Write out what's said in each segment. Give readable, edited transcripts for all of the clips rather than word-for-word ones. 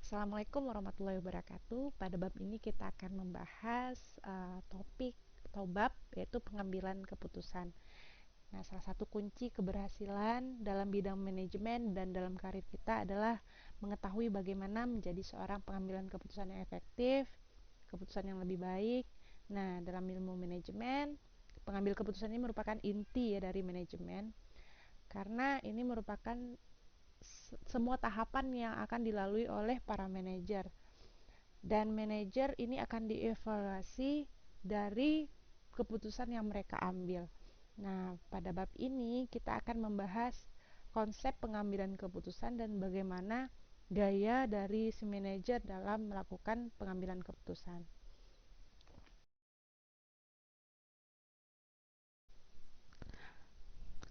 Assalamualaikum warahmatullahi wabarakatuh. Pada bab ini kita akan membahas topik atau bab yaitu pengambilan keputusan. Nah, salah satu kunci keberhasilan dalam bidang manajemen dan dalam karir kita adalah mengetahui bagaimana menjadi seorang pengambilan keputusan yang efektif, keputusan yang lebih baik. Nah, dalam ilmu manajemen, pengambil keputusan ini merupakan inti ya dari manajemen karena ini merupakan semua tahapan yang akan dilalui oleh para manajer, dan manajer ini akan dievaluasi dari keputusan yang mereka ambil. Nah, pada bab ini kita akan membahas konsep pengambilan keputusan dan bagaimana gaya dari si manajer dalam melakukan pengambilan keputusan.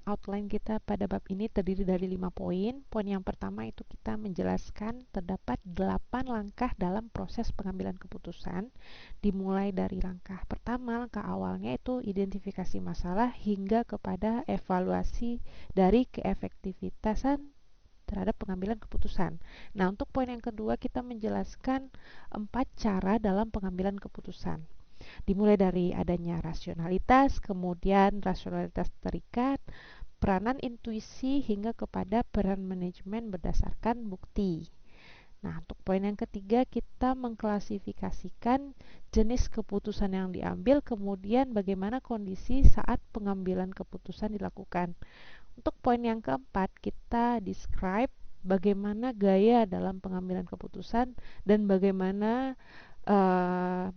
Outline kita pada bab ini terdiri dari 5 poin. Poin yang pertama itu kita menjelaskan terdapat 8 langkah dalam proses pengambilan keputusan, dimulai dari langkah pertama, langkah awalnya itu identifikasi masalah hingga kepada evaluasi dari keefektivitasan terhadap pengambilan keputusan. Nah, untuk poin yang kedua kita menjelaskan 4 cara dalam pengambilan keputusan. Dimulai dari adanya rasionalitas, kemudian rasionalitas terikat, peranan intuisi hingga kepada peran manajemen berdasarkan bukti. Nah, untuk poin yang ketiga kita mengklasifikasikan jenis keputusan yang diambil, kemudian bagaimana kondisi saat pengambilan keputusan dilakukan. Untuk poin yang keempat kita describe bagaimana gaya dalam pengambilan keputusan dan bagaimana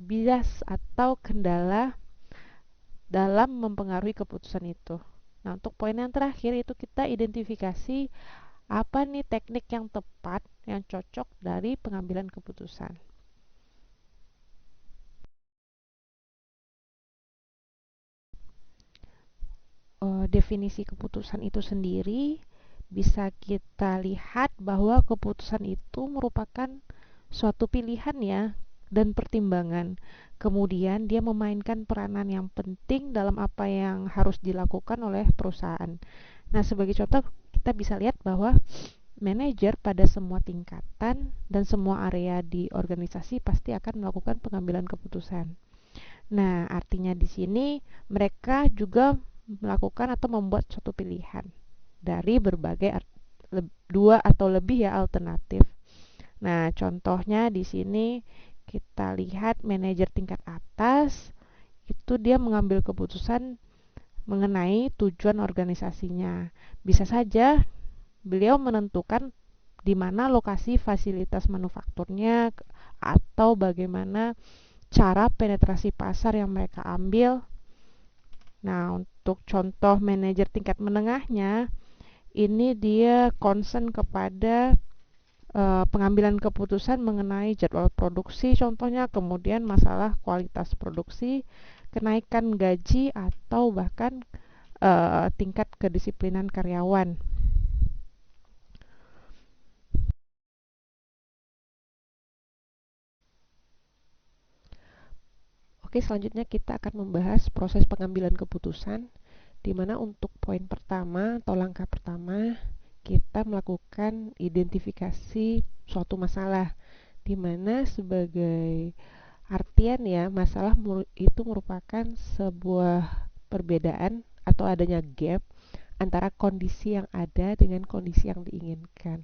bias atau kendala dalam mempengaruhi keputusan itu. Nah, untuk poin yang terakhir itu kita identifikasi apa nih teknik yang tepat, yang cocok dari pengambilan keputusan. Definisi keputusan itu sendiri bisa kita lihat bahwa keputusan itu merupakan suatu pilihan ya dan pertimbangan. Kemudian dia memainkan peranan yang penting dalam apa yang harus dilakukan oleh perusahaan. Nah, sebagai contoh kita bisa lihat bahwa manajer pada semua tingkatan dan semua area di organisasi pasti akan melakukan pengambilan keputusan. Nah, artinya di sini mereka juga melakukan atau membuat suatu pilihan dari berbagai dua atau lebih ya alternatif. Nah, contohnya di sini kita lihat manajer tingkat atas itu dia mengambil keputusan mengenai tujuan organisasinya. Bisa saja beliau menentukan di mana lokasi fasilitas manufakturnya atau bagaimana cara penetrasi pasar yang mereka ambil. Nah, untuk contoh manajer tingkat menengahnya, ini dia concern kepada pengambilan keputusan mengenai jadwal produksi contohnya, kemudian masalah kualitas produksi, kenaikan gaji atau bahkan tingkat kedisiplinan karyawan. Oke, selanjutnya kita akan membahas proses pengambilan keputusan, di mana untuk poin pertama atau langkah pertama kita melakukan identifikasi suatu masalah, di mana sebagai artian ya masalah itu merupakan sebuah perbedaan atau adanya gap antara kondisi yang ada dengan kondisi yang diinginkan.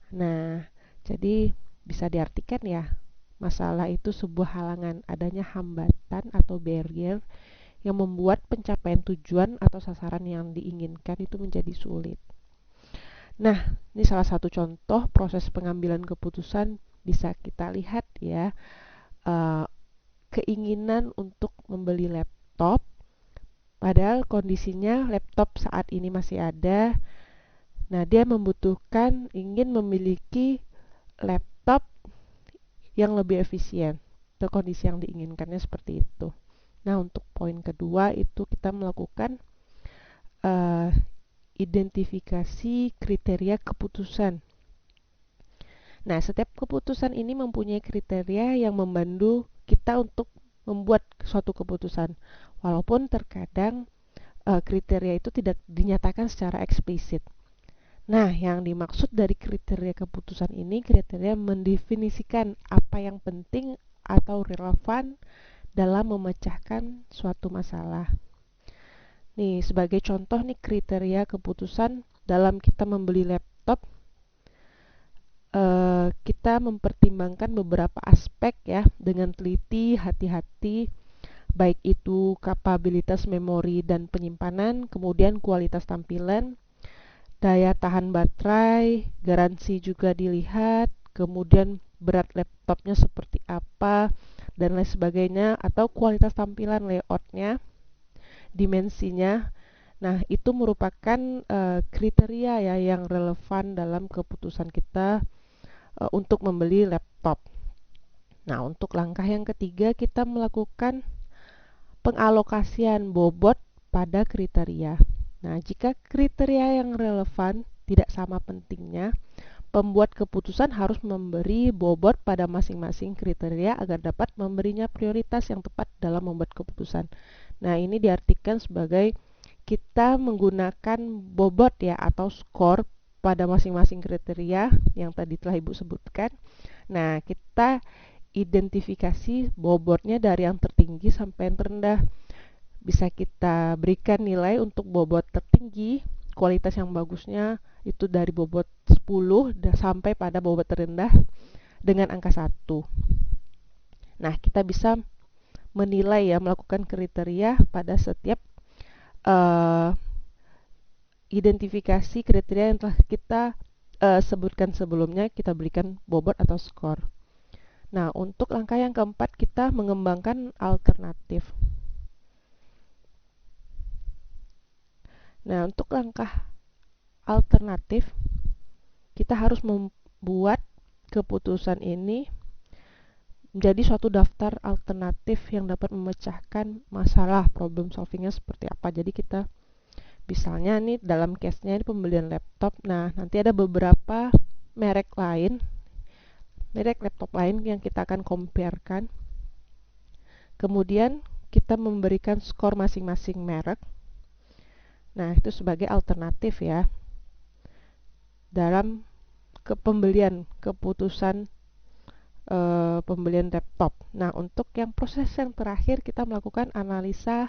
Nah, jadi bisa diartikan ya, masalah itu sebuah halangan, adanya hambatan atau barrier yang membuat pencapaian tujuan atau sasaran yang diinginkan itu menjadi sulit. Nah, ini salah satu contoh proses pengambilan keputusan bisa kita lihat ya, eh, keinginan untuk membeli laptop, padahal kondisinya laptop saat ini masih ada. Nah, dia membutuhkan, ingin memiliki laptop yang lebih efisien atau kondisi yang diinginkannya seperti itu. Nah, untuk poin kedua itu kita melakukan uh, identifikasi kriteria keputusan. Nah, setiap keputusan ini mempunyai kriteria yang membantu kita untuk membuat suatu keputusan. Walaupun terkadang kriteria itu tidak dinyatakan secara eksplisit. Nah, yang dimaksud dari kriteria keputusan ini, kriteria mendefinisikan apa yang penting atau relevan dalam memecahkan suatu masalah. Nih, sebagai contoh nih kriteria keputusan dalam kita membeli laptop, kita mempertimbangkan beberapa aspek ya dengan teliti, hati-hati, baik itu kapabilitas memori dan penyimpanan, kemudian kualitas tampilan, daya tahan baterai, garansi juga dilihat, kemudian berat laptopnya seperti apa, dan lain sebagainya, atau kualitas tampilan layoutnya, dimensinya. Nah, itu merupakan kriteria ya yang relevan dalam keputusan kita untuk membeli laptop. Nah, untuk langkah yang ketiga kita melakukan pengalokasian bobot pada kriteria. Nah, jika kriteria yang relevan tidak sama pentingnya, pembuat keputusan harus memberi bobot pada masing-masing kriteria agar dapat memberinya prioritas yang tepat dalam membuat keputusan. Nah, ini diartikan sebagai kita menggunakan bobot ya atau skor pada masing-masing kriteria yang tadi telah Ibu sebutkan. Nah, kita identifikasi bobotnya dari yang tertinggi sampai yang terendah. Bisa kita berikan nilai untuk bobot tertinggi, kualitas yang bagusnya itu dari bobot 10 sampai pada bobot terendah dengan angka 1. Nah, kita bisa menilai ya, melakukan kriteria pada setiap uh, identifikasi kriteria yang telah kita sebutkan sebelumnya, kita berikan bobot atau skor. Nah, untuk langkah yang keempat, kita mengembangkan alternatif. Nah, untuk langkah alternatif, kita harus membuat keputusan ini menjadi suatu daftar alternatif yang dapat memecahkan masalah, problem solvingnya seperti apa. Jadi kita misalnya nih dalam case-nya ini pembelian laptop. Nah, nanti ada beberapa merek laptop lain yang kita akan comparekan. Kemudian kita memberikan skor masing-masing merek. Nah, itu sebagai alternatif ya dalam pembelian keputusan pembelian laptop. Nah, untuk yang proses yang terakhir kita melakukan analisa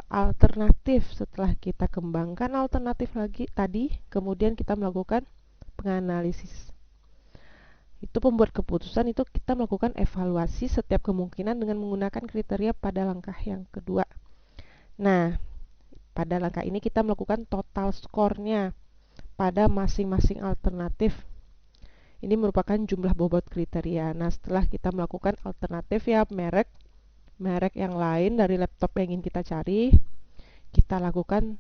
alternatif. Setelah kita kembangkan alternatif lagi tadi, kemudian kita melakukan penganalisis. Itu pembuat keputusan itu kita melakukan evaluasi setiap kemungkinan dengan menggunakan kriteria pada langkah yang kedua. Nah, pada langkah ini kita melakukan total skornya pada masing-masing alternatif. Ini merupakan jumlah bobot kriteria. Nah, setelah kita melakukan alternatif ya merek yang lain dari laptop yang ingin kita cari, kita lakukan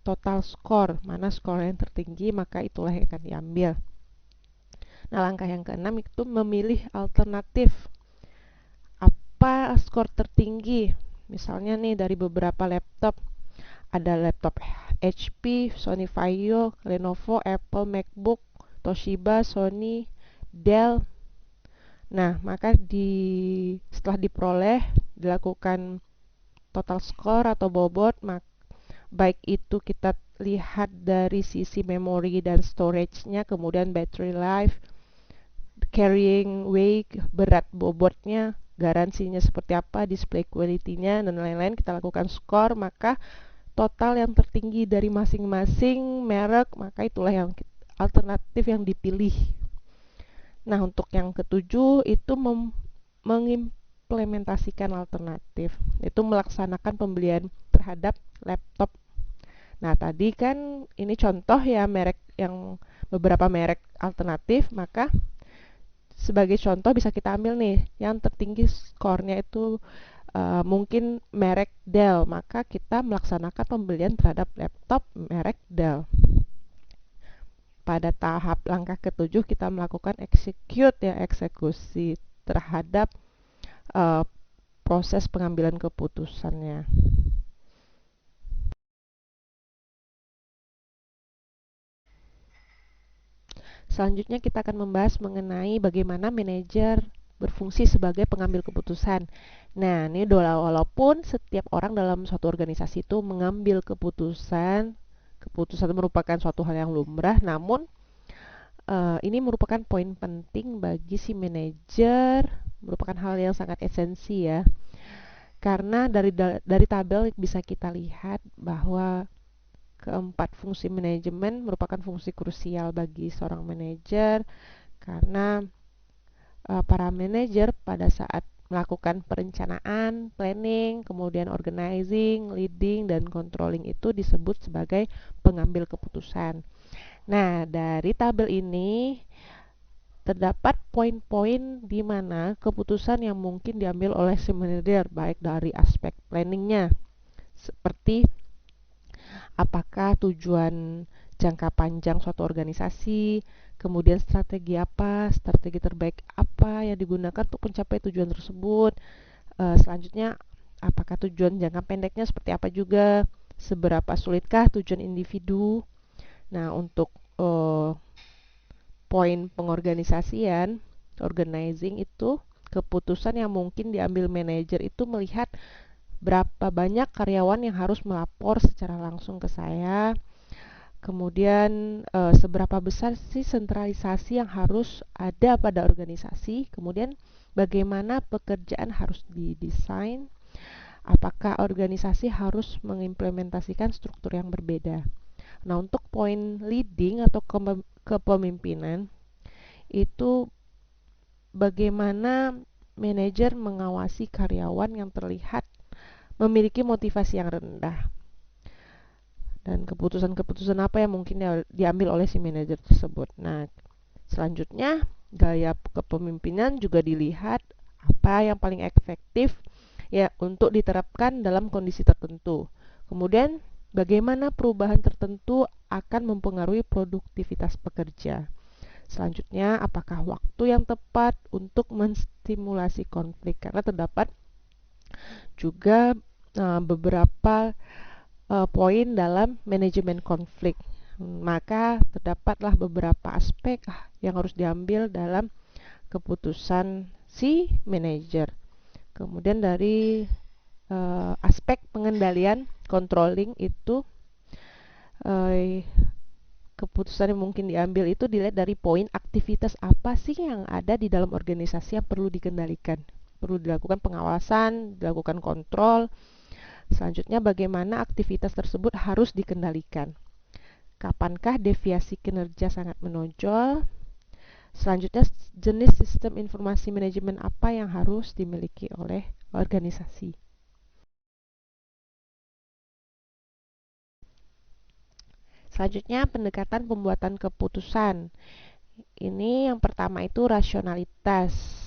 total skor. Mana skor yang tertinggi, maka itulah yang akan diambil. Nah, langkah yang keenam itu memilih alternatif. Apa skor tertinggi? Misalnya nih dari beberapa laptop, ada laptop HP, Sony Vaio, Lenovo, Apple, MacBook, Toshiba, Sony, Dell. Nah, maka setelah diperoleh, dilakukan total score atau bobot, baik itu kita lihat dari sisi memori dan storage-nya, kemudian battery life, carrying weight, berat bobotnya, garansinya seperti apa, display quality-nya, dan lain-lain, kita lakukan skor, maka total yang tertinggi dari masing-masing merek, maka itulah yang alternatif yang dipilih. Nah, untuk yang ketujuh itu mengimplementasikan alternatif, itu melaksanakan pembelian terhadap laptop. Nah, tadi kan ini contoh ya beberapa merek alternatif, maka sebagai contoh bisa kita ambil nih yang tertinggi skornya itu mungkin merek Dell, maka kita melaksanakan pembelian terhadap laptop merek Dell. Pada tahap langkah ketujuh kita melakukan eksekusi terhadap proses pengambilan keputusannya. Selanjutnya kita akan membahas mengenai bagaimana manajer berfungsi sebagai pengambil keputusan. Nah, ini walaupun setiap orang dalam suatu organisasi itu mengambil keputusan keputusan merupakan suatu hal yang lumrah, namun ini merupakan poin penting bagi si manajer, merupakan hal yang sangat esensi ya. Karena dari tabel bisa kita lihat bahwa keempat fungsi manajemen merupakan fungsi krusial bagi seorang manajer, karena para manajer pada saat melakukan perencanaan, planning, kemudian organizing, leading, dan controlling itu disebut sebagai pengambil keputusan. Nah, dari tabel ini terdapat poin-poin di mana keputusan yang mungkin diambil oleh si manajer, baik dari aspek planningnya, seperti apakah tujuan jangka panjang suatu organisasi, kemudian strategi terbaik apa yang digunakan untuk mencapai tujuan tersebut. Selanjutnya, apakah tujuan jangka pendeknya seperti apa juga, seberapa sulitkah tujuan individu. Nah, untuk poin pengorganisasian, organizing itu, keputusan yang mungkin diambil manajer itu melihat berapa banyak karyawan yang harus melapor secara langsung ke saya. Kemudian seberapa besar sih sentralisasi yang harus ada pada organisasi. Kemudian bagaimana pekerjaan harus didesain. Apakah organisasi harus mengimplementasikan struktur yang berbeda. Nah, untuk poin leading atau kepemimpinan itu bagaimana manajer mengawasi karyawan yang terlihat memiliki motivasi yang rendah, dan keputusan-keputusan apa yang mungkin diambil oleh si manajer tersebut. Nah, selanjutnya gaya kepemimpinan juga dilihat apa yang paling efektif ya untuk diterapkan dalam kondisi tertentu. Kemudian bagaimana perubahan tertentu akan mempengaruhi produktivitas pekerja. Selanjutnya, apakah waktu yang tepat untuk menstimulasi konflik, karena terdapat juga beberapa poin dalam manajemen konflik. Maka terdapatlah beberapa aspek yang harus diambil dalam keputusan si manajer. Kemudian dari aspek pengendalian, controlling itu, keputusan yang mungkin diambil itu dilihat dari poin aktivitas apa sih yang ada di dalam organisasi yang perlu dikendalikan. Perlu dilakukan pengawasan, dilakukan kontrol. Selanjutnya, bagaimana aktivitas tersebut harus dikendalikan. Kapankah deviasi kinerja sangat menonjol? Selanjutnya, jenis sistem informasi manajemen apa yang harus dimiliki oleh organisasi. Selanjutnya, pendekatan pembuatan keputusan. Ini yang pertama itu rasionalitas.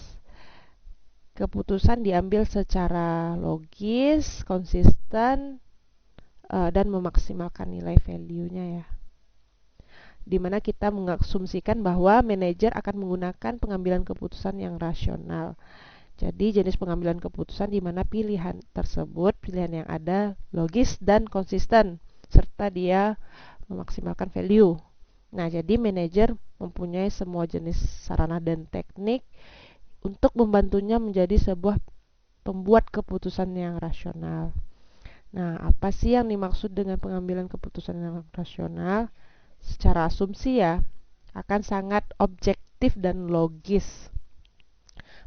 Keputusan diambil secara logis, konsisten, dan memaksimalkan nilai value-nya ya. Dimana kita mengasumsikan bahwa manajer akan menggunakan pengambilan keputusan yang rasional. Jadi jenis pengambilan keputusan di mana pilihan tersebut, pilihan yang ada logis dan konsisten, serta dia memaksimalkan value. Nah, jadi manajer mempunyai semua jenis sarana dan teknik untuk membantunya menjadi sebuah pembuat keputusan yang rasional. Nah, apa sih yang dimaksud dengan pengambilan keputusan yang rasional? Secara asumsi ya, akan sangat objektif dan logis.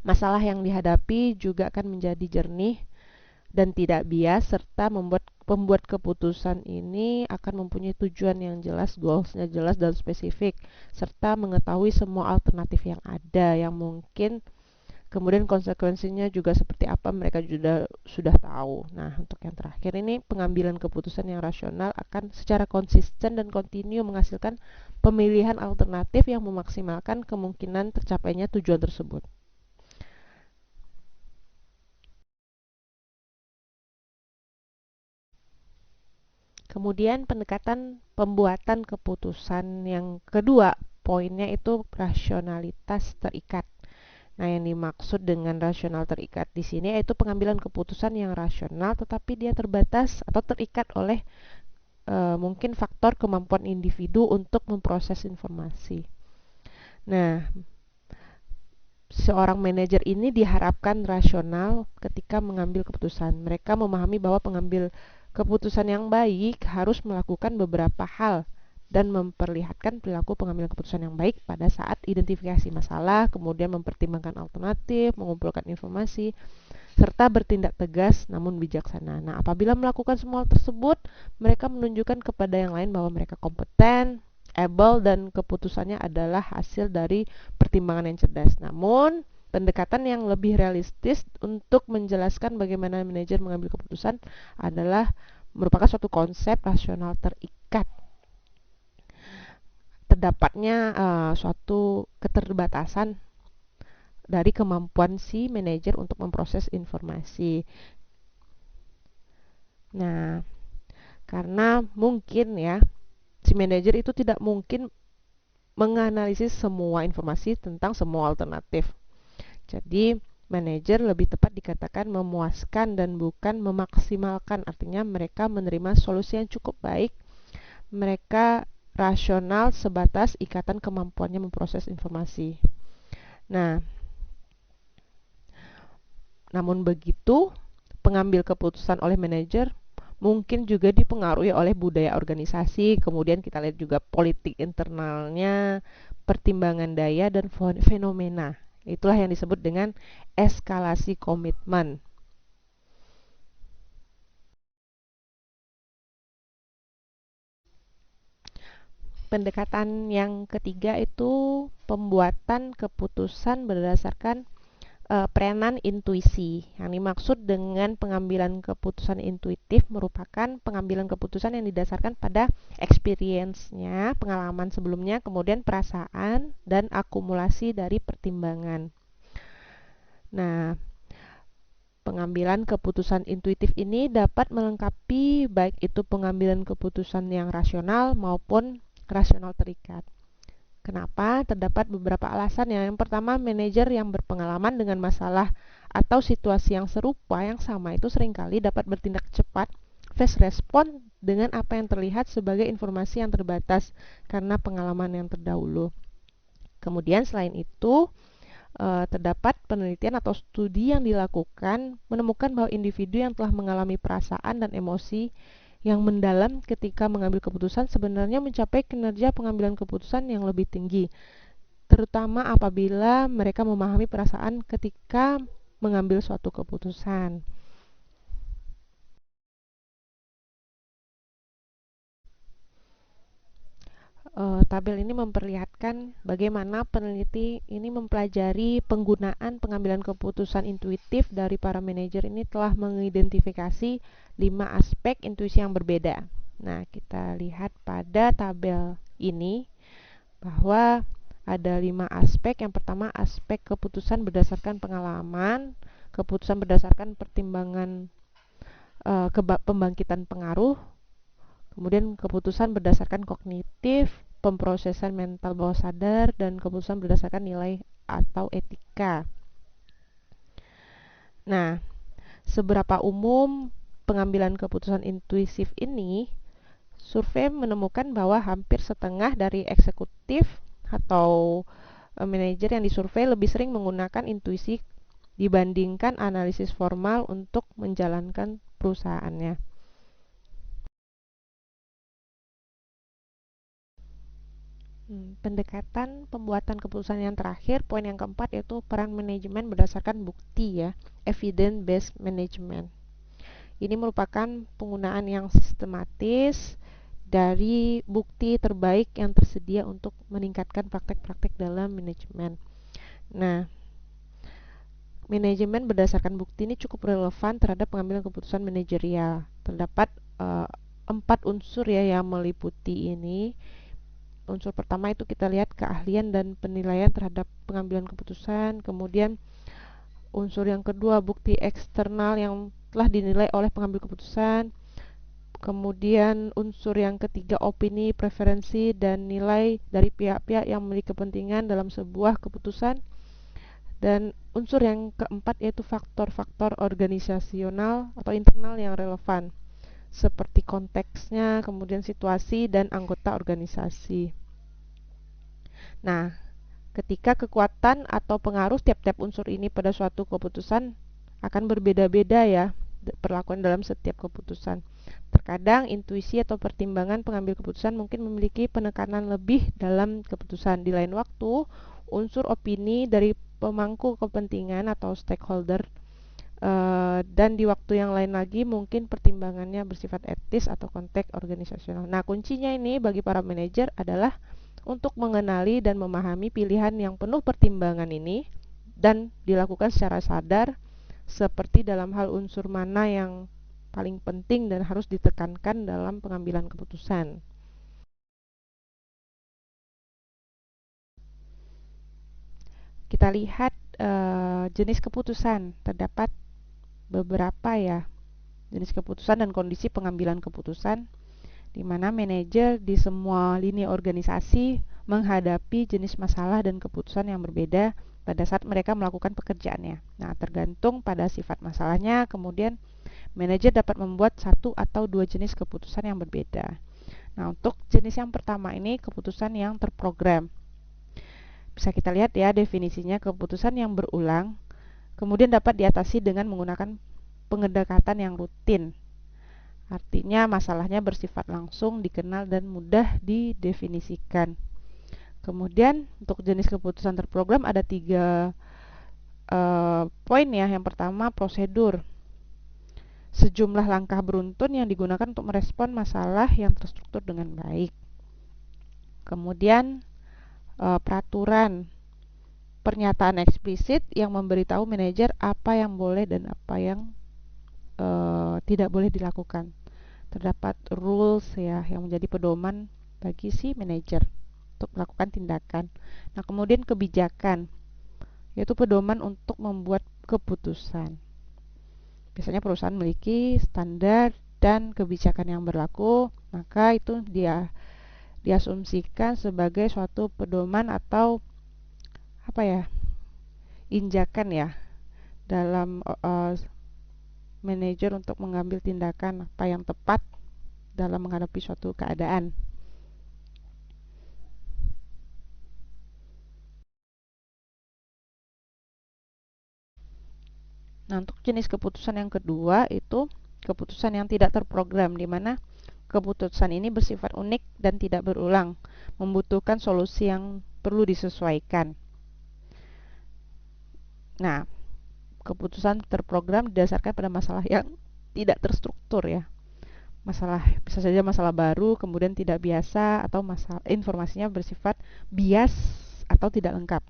Masalah yang dihadapi juga akan menjadi jernih dan tidak bias, serta pembuat keputusan ini akan mempunyai tujuan yang jelas, goalsnya jelas dan spesifik, serta mengetahui semua alternatif yang ada yang mungkin, kemudian konsekuensinya juga seperti apa mereka juga sudah tahu. Nah, untuk yang terakhir ini, pengambilan keputusan yang rasional akan secara konsisten dan kontinu menghasilkan pemilihan alternatif yang memaksimalkan kemungkinan tercapainya tujuan tersebut. Kemudian pendekatan pembuatan keputusan yang kedua, poinnya itu rasionalitas terikat. Nah, yang dimaksud dengan rasional terikat di sini yaitu pengambilan keputusan yang rasional tetapi dia terbatas atau terikat oleh mungkin faktor kemampuan individu untuk memproses informasi. Nah, seorang manajer ini diharapkan rasional ketika mengambil keputusan. Mereka memahami bahwa Keputusan yang baik harus melakukan beberapa hal dan memperlihatkan perilaku pengambilan keputusan yang baik pada saat identifikasi masalah, kemudian mempertimbangkan alternatif, mengumpulkan informasi, serta bertindak tegas namun bijaksana. Nah, apabila melakukan semua hal tersebut, mereka menunjukkan kepada yang lain bahwa mereka kompeten, able, dan keputusannya adalah hasil dari pertimbangan yang cerdas. Namun, pendekatan yang lebih realistis untuk menjelaskan bagaimana manajer mengambil keputusan adalah merupakan suatu konsep rasional terikat. Terdapatnya suatu keterbatasan dari kemampuan si manajer untuk memproses informasi. Nah, karena mungkin ya, si manajer itu tidak mungkin menganalisis semua informasi tentang semua alternatif. Jadi, manajer lebih tepat dikatakan memuaskan dan bukan memaksimalkan. Artinya mereka menerima solusi yang cukup baik. Mereka rasional sebatas ikatan kemampuannya memproses informasi. Nah, namun begitu, pengambil keputusan oleh manajer mungkin juga dipengaruhi oleh budaya organisasi, kemudian kita lihat juga politik internalnya, pertimbangan daya, dan fenomena. Itulah yang disebut dengan eskalasi komitmen. Pendekatan yang ketiga itu pembuatan keputusan berdasarkan peranan intuisi. Yang dimaksud dengan pengambilan keputusan intuitif merupakan pengambilan keputusan yang didasarkan pada experience-nya, pengalaman sebelumnya, kemudian perasaan dan akumulasi dari pertimbangan. Nah, pengambilan keputusan intuitif ini dapat melengkapi baik itu pengambilan keputusan yang rasional maupun rasional terikat. Kenapa? Terdapat beberapa alasan ya. Yang pertama, manajer yang berpengalaman dengan masalah atau situasi yang serupa, yang sama itu seringkali dapat bertindak cepat, fast respon dengan apa yang terlihat sebagai informasi yang terbatas karena pengalaman yang terdahulu. Kemudian selain itu, terdapat penelitian atau studi yang dilakukan menemukan bahwa individu yang telah mengalami perasaan dan emosi yang mendalam ketika mengambil keputusan sebenarnya mencapai kinerja pengambilan keputusan yang lebih tinggi, terutama apabila mereka memahami perasaan ketika mengambil suatu keputusan. Tabel ini memperlihatkan bagaimana peneliti ini mempelajari penggunaan pengambilan keputusan intuitif dari para manajer ini telah mengidentifikasi 5 aspek intuisi yang berbeda. Nah, kita lihat pada tabel ini bahwa ada 5 aspek. Yang pertama, aspek keputusan berdasarkan pengalaman, keputusan berdasarkan pertimbangan pembangkitan pengaruh, kemudian keputusan berdasarkan kognitif, pemrosesan mental bawah sadar, dan keputusan berdasarkan nilai atau etika. Nah, seberapa umum pengambilan keputusan intuisif ini? Survei menemukan bahwa hampir setengah dari eksekutif atau manajer yang disurvei lebih sering menggunakan intuisi dibandingkan analisis formal untuk menjalankan perusahaannya. Pendekatan pembuatan keputusan yang terakhir, poin yang keempat, yaitu peran manajemen berdasarkan bukti ya, evidence based management. Ini merupakan penggunaan yang sistematis dari bukti terbaik yang tersedia untuk meningkatkan praktek-praktek dalam manajemen. Nah, manajemen berdasarkan bukti ini cukup relevan terhadap pengambilan keputusan manajerial. Terdapat 4 unsur ya yang meliputi ini. Unsur pertama itu kita lihat keahlian dan penilaian terhadap pengambilan keputusan. Kemudian unsur yang kedua, bukti eksternal yang telah dinilai oleh pengambil keputusan. Kemudian unsur yang ketiga, opini, preferensi, dan nilai dari pihak-pihak yang memiliki kepentingan dalam sebuah keputusan. Dan unsur yang keempat yaitu faktor-faktor organisasional atau internal yang relevan, seperti konteksnya, kemudian situasi, dan anggota organisasi. Nah, ketika kekuatan atau pengaruh tiap-tiap unsur ini pada suatu keputusan akan berbeda-beda ya, perlakuan dalam setiap keputusan. Terkadang intuisi atau pertimbangan pengambil keputusan mungkin memiliki penekanan lebih dalam keputusan. Di lain waktu, unsur opini dari pemangku kepentingan atau stakeholder dan di waktu yang lain lagi mungkin pertimbangannya bersifat etis atau konteks organisasional. Nah, kuncinya ini bagi para manajer adalah untuk mengenali dan memahami pilihan yang penuh pertimbangan ini dan dilakukan secara sadar, seperti dalam hal unsur mana yang paling penting dan harus ditekankan dalam pengambilan keputusan. Kita lihat jenis keputusan. Terdapat beberapa ya jenis keputusan dan kondisi pengambilan keputusan di mana manajer di semua lini organisasi menghadapi jenis masalah dan keputusan yang berbeda pada saat mereka melakukan pekerjaannya. Nah, tergantung pada sifat masalahnya, kemudian manajer dapat membuat satu atau dua jenis keputusan yang berbeda. Nah, untuk jenis yang pertama ini keputusan yang terprogram. Bisa kita lihat ya definisinya, keputusan yang berulang kemudian dapat diatasi dengan menggunakan pendekatan yang rutin. Artinya masalahnya bersifat langsung, dikenal, dan mudah didefinisikan. Kemudian untuk jenis keputusan terprogram ada 3 poin ya. Yang pertama prosedur. Sejumlah langkah beruntun yang digunakan untuk merespon masalah yang terstruktur dengan baik. Kemudian peraturan. Pernyataan eksplisit yang memberitahu manajer apa yang boleh dan apa yang tidak boleh dilakukan. Terdapat rules ya yang menjadi pedoman bagi si manajer untuk melakukan tindakan. Nah, kemudian kebijakan yaitu pedoman untuk membuat keputusan. Biasanya perusahaan memiliki standar dan kebijakan yang berlaku, maka itu dia diasumsikan sebagai suatu pedoman atau apa ya? Injakan ya dalam manajer untuk mengambil tindakan apa yang tepat dalam menghadapi suatu keadaan. Nah, untuk jenis keputusan yang kedua itu keputusan yang tidak terprogram, di mana keputusan ini bersifat unik dan tidak berulang, membutuhkan solusi yang perlu disesuaikan. Nah, keputusan terprogram didasarkan pada masalah yang tidak terstruktur ya. Masalah bisa saja masalah baru, kemudian tidak biasa, atau masalah informasinya bersifat bias atau tidak lengkap.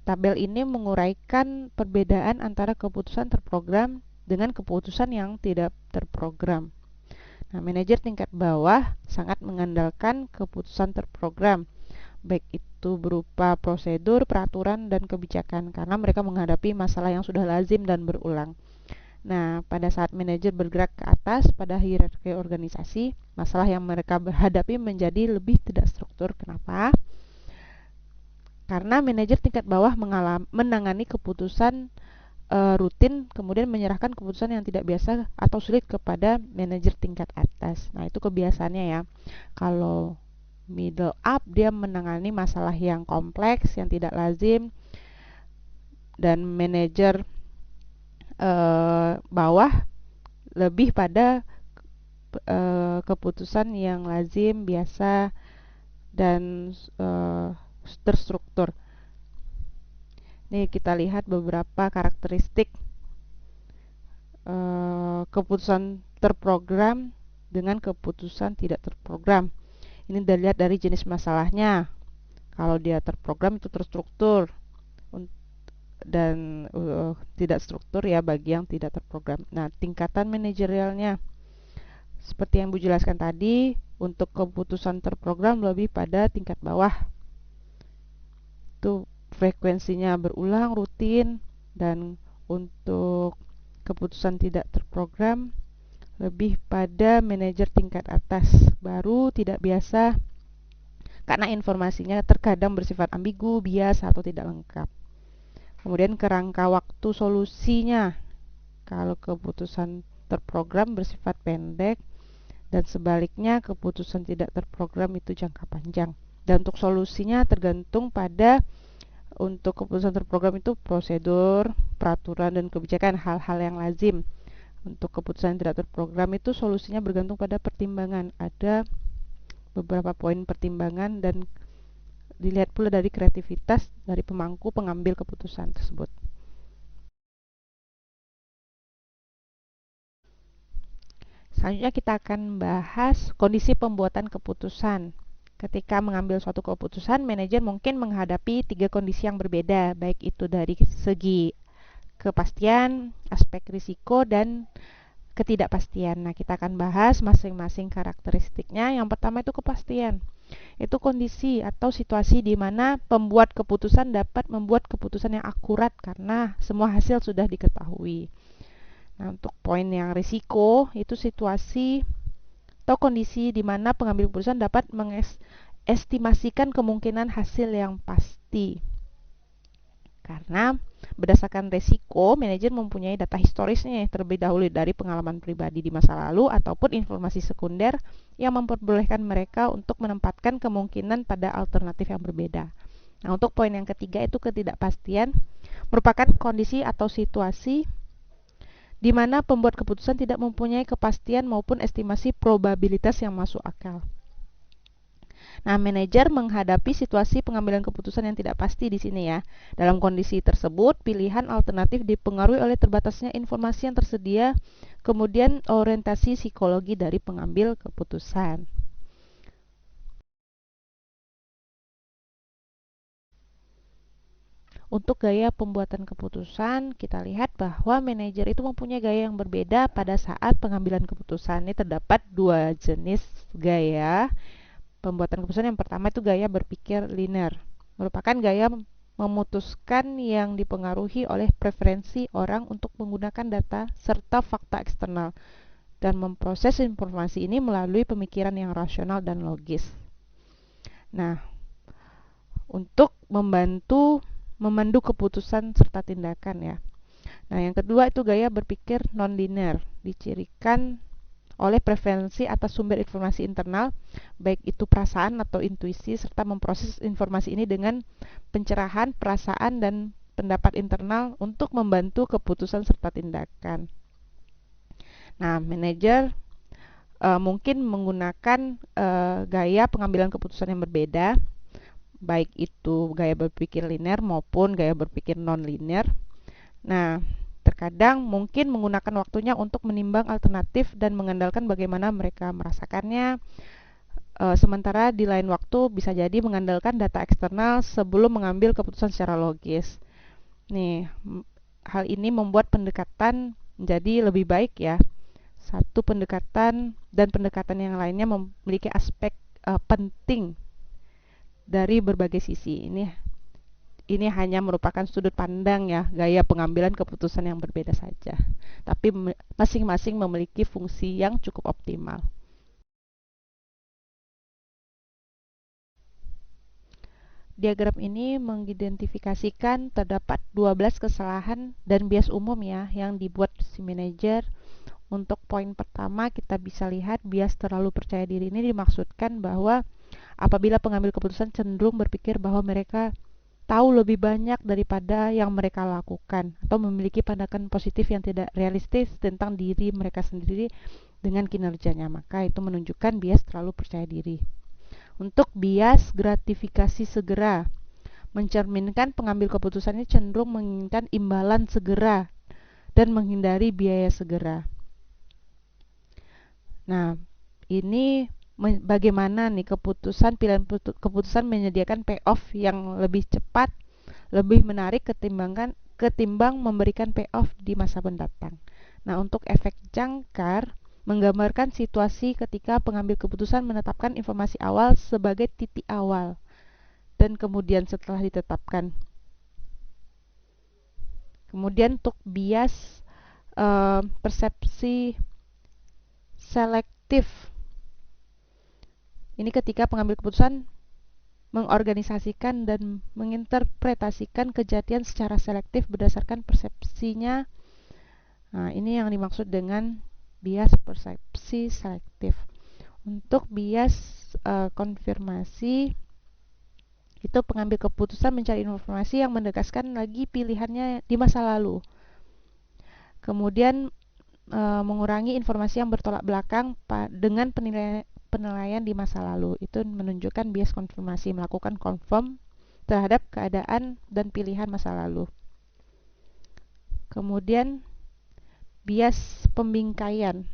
Tabel ini menguraikan perbedaan antara keputusan terprogram dengan keputusan yang tidak terprogram. Nah, manajer tingkat bawah sangat mengandalkan keputusan terprogram, baik itu berupa prosedur, peraturan, dan kebijakan, karena mereka menghadapi masalah yang sudah lazim dan berulang. Nah, pada saat manajer bergerak ke atas pada hierarki organisasi, masalah yang mereka hadapi menjadi lebih tidak struktur. Kenapa? Karena manajer tingkat bawah menangani keputusan rutin, kemudian menyerahkan keputusan yang tidak biasa atau sulit kepada manajer tingkat atas. Nah, itu kebiasaannya ya. Kalau middle up dia menangani masalah yang kompleks, yang tidak lazim, dan manajer bawah lebih pada keputusan yang lazim, biasa, dan terstruktur. Nih kita lihat beberapa karakteristik keputusan terprogram dengan keputusan tidak terprogram. Ini dilihat dari jenis masalahnya. Kalau dia terprogram itu terstruktur dan tidak struktur ya bagi yang tidak terprogram. Nah, tingkatan manajerialnya seperti yang Bu jelaskan tadi, untuk keputusan terprogram lebih pada tingkat bawah. Itu frekuensinya berulang, rutin, dan untuk keputusan tidak terprogram lebih pada manajer tingkat atas, baru, tidak biasa, karena informasinya terkadang bersifat ambigu, bias, atau tidak lengkap. Kemudian kerangka waktu solusinya, kalau keputusan terprogram bersifat pendek, dan sebaliknya keputusan tidak terprogram itu jangka panjang. Dan untuk solusinya tergantung pada Untuk keputusan terprogram itu prosedur, peraturan, dan kebijakan, hal-hal yang lazim. Untuk keputusan tidak terprogram itu solusinya bergantung pada pertimbangan. Ada beberapa poin pertimbangan dan dilihat pula dari kreativitas dari pemangku pengambil keputusan tersebut. Selanjutnya kita akan bahas kondisi pembuatan keputusan. Ketika mengambil suatu keputusan, manajer mungkin menghadapi 3 kondisi yang berbeda, baik itu dari segi kepastian, aspek risiko, dan ketidakpastian. Nah, kita akan bahas masing-masing karakteristiknya. Yang pertama itu kepastian. Itu kondisi atau situasi di mana pembuat keputusan dapat membuat keputusan yang akurat karena semua hasil sudah diketahui. Nah, untuk poin yang risiko, itu situasi atau kondisi di mana pengambil keputusan dapat mengestimasikan kemungkinan hasil yang pasti. Karena berdasarkan risiko, manajer mempunyai data historisnya terlebih dahulu dari pengalaman pribadi di masa lalu ataupun informasi sekunder yang memperbolehkan mereka untuk menempatkan kemungkinan pada alternatif yang berbeda. Nah, untuk poin yang ketiga itu ketidakpastian, merupakan kondisi atau situasi di mana pembuat keputusan tidak mempunyai kepastian maupun estimasi probabilitas yang masuk akal. Nah, manajer menghadapi situasi pengambilan keputusan yang tidak pasti di sini ya. Dalam kondisi tersebut, pilihan alternatif dipengaruhi oleh terbatasnya informasi yang tersedia, kemudian orientasi psikologi dari pengambil keputusan. Untuk gaya pembuatan keputusan, kita lihat bahwa manajer itu mempunyai gaya yang berbeda pada saat pengambilan keputusan. Ini terdapat 2 jenis gaya pembuatan keputusan. Yang pertama itu gaya berpikir linear, merupakan gaya memutuskan yang dipengaruhi oleh preferensi orang untuk menggunakan data serta fakta eksternal dan memproses informasi ini melalui pemikiran yang rasional dan logis. Nah, untuk memandu keputusan serta tindakan ya. Nah, yang kedua itu gaya berpikir non-linear, dicirikan oleh preferensi atas sumber informasi internal, baik itu perasaan atau intuisi, serta memproses informasi ini dengan pencerahan, perasaan, dan pendapat internal untuk membantu keputusan serta tindakan. Nah, manajer mungkin menggunakan gaya pengambilan keputusan yang berbeda, baik itu gaya berpikir linear maupun gaya berpikir non-linear. Nah, terkadang mungkin menggunakan waktunya untuk menimbang alternatif dan mengandalkan bagaimana mereka merasakannya. Sementara di lain waktu bisa jadi mengandalkan data eksternal sebelum mengambil keputusan secara logis. Nih, hal ini membuat pendekatan menjadi lebih baik ya. Satu pendekatan dan pendekatan yang lainnya memiliki aspek penting dari berbagai sisi. Ini hanya merupakan sudut pandang ya, gaya pengambilan keputusan yang berbeda saja. Tapi masing-masing memiliki fungsi yang cukup optimal. Diagram ini mengidentifikasikan terdapat 12 kesalahan dan bias umum ya yang dibuat si manajer. Untuk poin pertama kita bisa lihat bias terlalu percaya diri. Ini dimaksudkan bahwa apabila pengambil keputusan cenderung berpikir bahwa mereka tahu lebih banyak daripada yang mereka lakukan atau memiliki pandangan positif yang tidak realistis tentang diri mereka sendiri dengan kinerjanya, maka itu menunjukkan bias terlalu percaya diri. Untuk bias gratifikasi segera, mencerminkan pengambil keputusan ini cenderung menginginkan imbalan segera dan menghindari biaya segera. Nah, ini bagaimana nih pilihan keputusan menyediakan payoff yang lebih cepat, lebih menarik ketimbang memberikan payoff di masa mendatang. Nah, untuk efek jangkar menggambarkan situasi ketika pengambil keputusan menetapkan informasi awal sebagai titik awal dan kemudian setelah ditetapkan. Kemudian untuk bias persepsi selektif. Ini ketika pengambil keputusan mengorganisasikan dan menginterpretasikan kejadian secara selektif berdasarkan persepsinya. Nah, ini yang dimaksud dengan bias persepsi selektif. Untuk bias konfirmasi, Itu pengambil keputusan mencari informasi yang menegaskan lagi pilihannya di masa lalu. Kemudian mengurangi informasi yang bertolak belakang dengan penilaian di masa lalu. Itu menunjukkan bias konfirmasi, melakukan confirm terhadap keadaan dan pilihan masa lalu. Kemudian bias pembingkaian.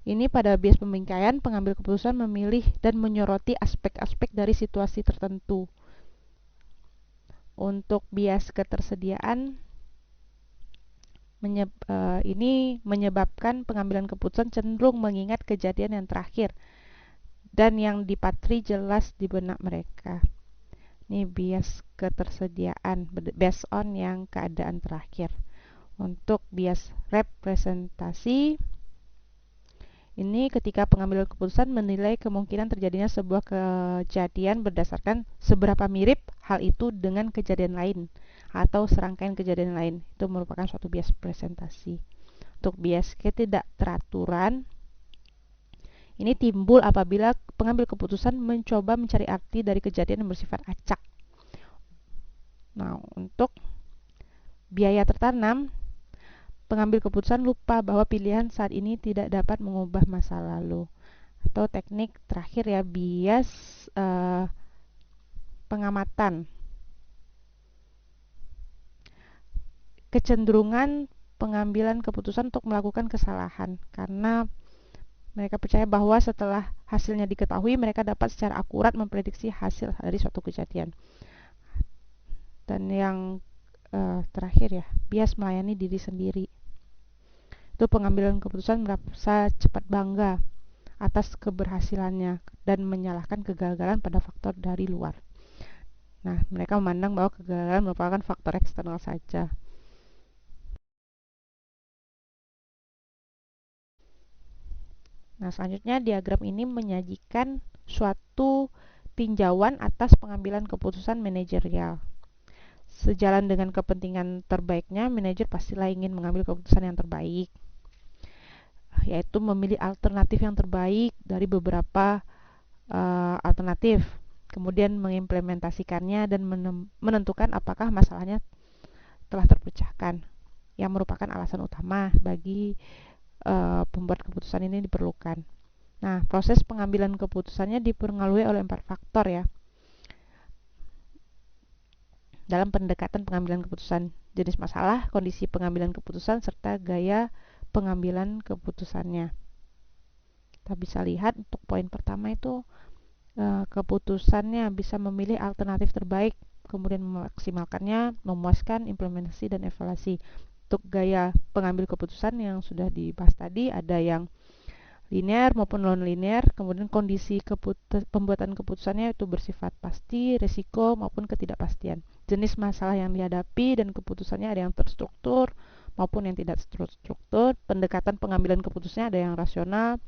Ini pada bias pembingkaian, pengambil keputusan memilih dan menyoroti aspek-aspek dari situasi tertentu. Untuk bias ketersediaan, ini menyebabkan pengambilan keputusan cenderung mengingat kejadian yang terakhir dan yang dipatri jelas di benak mereka. Ini bias ketersediaan, based on yang keadaan terakhir. Untuk bias representasi, ini ketika pengambilan keputusan menilai kemungkinan terjadinya sebuah kejadian berdasarkan seberapa mirip hal itu dengan kejadian lain atau serangkaian kejadian lain. Itu merupakan suatu bias presentasi. Untuk bias ketidakteraturan, ini timbul apabila pengambil keputusan mencoba mencari arti dari kejadian yang bersifat acak. Nah, untuk biaya tertanam, pengambil keputusan lupa bahwa pilihan saat ini tidak dapat mengubah masa lalu. Atau teknik terakhir ya, bias pengamatan. Kecenderungan pengambilan keputusan untuk melakukan kesalahan karena mereka percaya bahwa setelah hasilnya diketahui, mereka dapat secara akurat memprediksi hasil dari suatu kejadian. Dan yang terakhir ya, bias melayani diri sendiri. Itu pengambilan keputusan merasa cepat bangga atas keberhasilannya dan menyalahkan kegagalan pada faktor dari luar. Nah, mereka memandang bahwa kegagalan merupakan faktor eksternal saja. Nah, selanjutnya diagram ini menyajikan suatu tinjauan atas pengambilan keputusan manajerial. Sejalan dengan kepentingan terbaiknya, manajer pastilah ingin mengambil keputusan yang terbaik, yaitu memilih alternatif yang terbaik dari beberapa alternatif, kemudian mengimplementasikannya dan menentukan apakah masalahnya telah terpecahkan, yang merupakan alasan utama bagi pembuat keputusan ini diperlukan. Nah, proses pengambilan keputusannya dipengaruhi oleh 4 faktor ya. Dalam pendekatan pengambilan keputusan, jenis masalah, kondisi pengambilan keputusan, serta gaya pengambilan keputusannya. Kita bisa lihat untuk poin pertama itu keputusannya bisa memilih alternatif terbaik, kemudian memaksimalkannya, memuaskan, implementasi, dan evaluasi. Untuk gaya pengambil keputusan yang sudah dibahas tadi, ada yang linear maupun non-linear, kemudian kondisi pembuatan keputusannya itu bersifat pasti, risiko, maupun ketidakpastian. Jenis masalah yang dihadapi dan keputusannya ada yang terstruktur maupun yang tidak terstruktur. Pendekatan pengambilan keputusannya ada yang rasional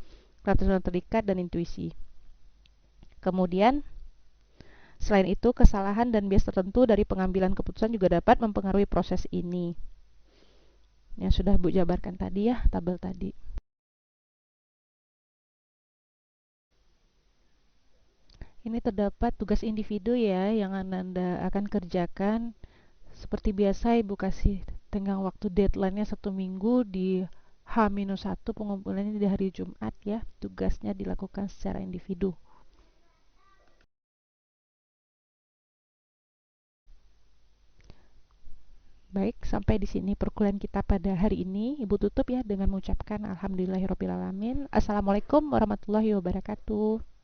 terikat, dan intuisi. Kemudian, selain itu, kesalahan dan bias tertentu dari pengambilan keputusan juga dapat mempengaruhi proses ini. Yang sudah Bu jabarkan tadi ya, tabel tadi. Ini terdapat tugas individu ya yang Anda akan kerjakan. Seperti biasa Ibu kasih tenggang waktu deadline-nya 1 minggu di H-1, pengumpulannya di hari Jumat ya. Tugasnya dilakukan secara individu. Baik, sampai di sini perkuliahan kita pada hari ini. Ibu tutup ya dengan mengucapkan alhamdulillahirabbil alamin. Assalamualaikum warahmatullahi wabarakatuh.